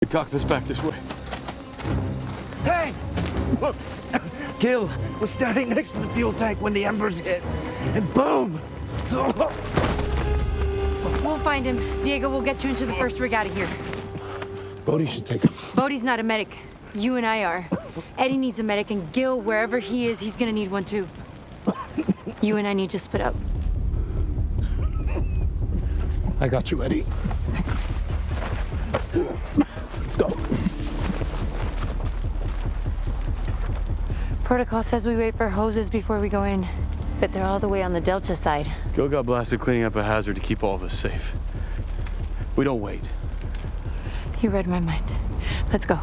The cockpit's back this way. Hey! Look! Gil was standing next to the fuel tank when the embers hit. And boom! We'll find him. Diego, we'll get you into the first rig out of here. Bodhi should take him. Bodhi's not a medic. You and I are. Eddie needs a medic, and Gil, wherever he is, he's gonna need one too. You and I need to split up. I got you, Eddie. Let's go. Protocol says we wait for hoses before we go in, but they're all the way on the Delta side. Gil got blasted cleaning up a hazard to keep all of us safe. We don't wait. You read my mind. Let's go.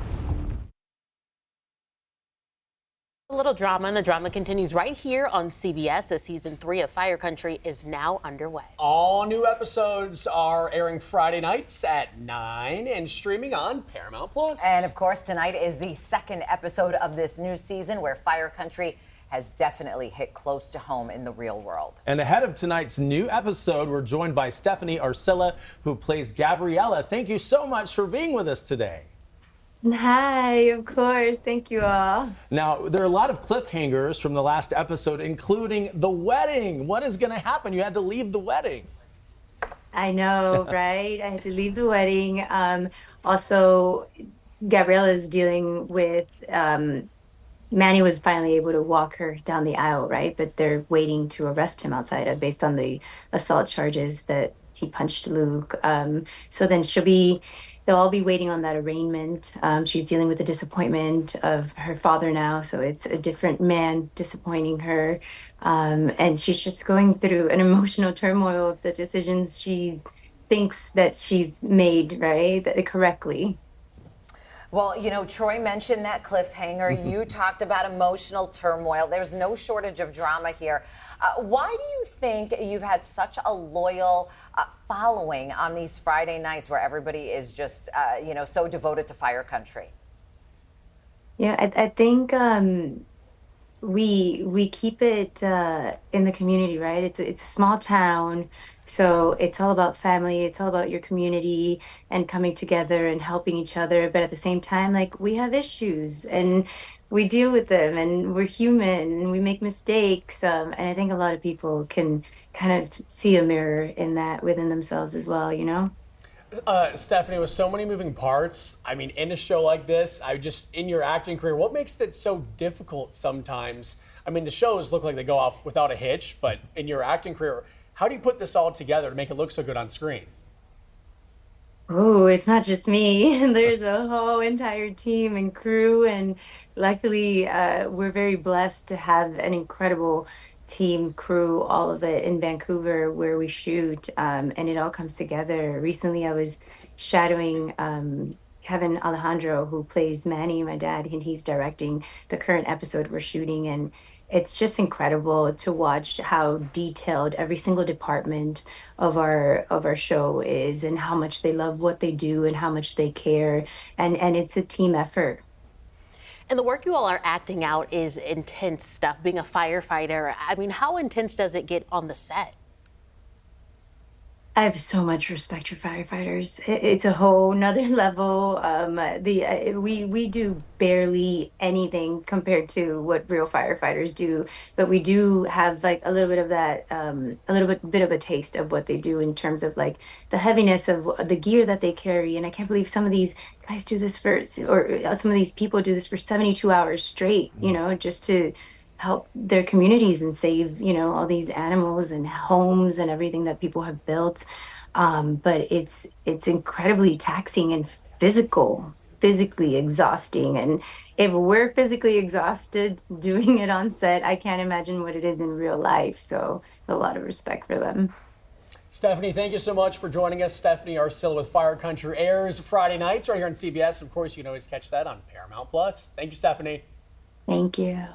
A little drama, and the drama continues right here on CBS as season 3 of Fire Country is now underway. All new episodes are airing Friday nights at 9 and streaming on Paramount Plus. And of course, tonight is the second episode of this new season where Fire Country has definitely hit close to home in the real world. And ahead of tonight's new episode, we're joined by Stephanie Arcila, who plays Gabriella. Thank you so much for being with us today. Hi, of course. Thank you all. Now, there are a lot of cliffhangers from the last episode, including the wedding. What is going to happen? You had to leave the wedding. I know, right? I had to leave the wedding. Also, Gabriella is dealing with, Manny was finally able to walk her down the aisle, right? But they're waiting to arrest him outside based on the assault charges that he punched Luke. So then they'll all be waiting on that arraignment. She's dealing with the disappointment of her father now, so it's a different man disappointing her. And she's just going through an emotional turmoil of the decisions she thinks that she's made, right, correctly. Well, you know, Troy mentioned that cliffhanger. You talked about emotional turmoil. There's no shortage of drama here. Why do you think you've had such a loyal following on these Friday nights where everybody is just, so devoted to Fire Country? Yeah, I think we keep it in the community, right? It's a small town. So it's all about family, it's all about your community and coming together and helping each other. But at the same time, like, we have issues and we deal with them and we're human and we make mistakes. And I think a lot of people can kind of see a mirror in that within themselves as well, you know? Stephanie, with so many moving parts, I mean, in a show like this, in your acting career, what makes it so difficult sometimes? I mean, the shows look like they go off without a hitch, but in your acting career, how do you put this all together to make it look so good on screen? Oh, it's not just me. There's a whole entire team and crew. And luckily, we're very blessed to have an incredible team, crew, all of it in Vancouver where we shoot. And it all comes together. Recently, I was shadowing Kevin Alejandro, who plays Manny, my dad, and he's directing the current episode we're shooting. And it's just incredible to watch how detailed every single department of our show is and how much they love what they do and how much they care. And it's a team effort. And the work you all are acting out is intense stuff. Being a firefighter, I mean, how intense does it get on the set? I have so much respect for firefighters. It's a whole nother level. We do barely anything compared to what real firefighters do, but we do have like a little bit of that, a little bit of a taste of what they do in terms of like the heaviness of the gear that they carry. And I can't believe some of these guys do this or some of these people do this for 72 hours straight, you know, just to help their communities and save, all these animals and homes and everything that people have built. But it's incredibly taxing and physically exhausting. And if we're physically exhausted doing it on set, I can't imagine what it is in real life. So a lot of respect for them. Stephanie, thank you so much for joining us. Stephanie Arcila with Fire Country airs Friday nights right here on CBS. Of course, you can always catch that on Paramount Plus. Thank you, Stephanie. Thank you.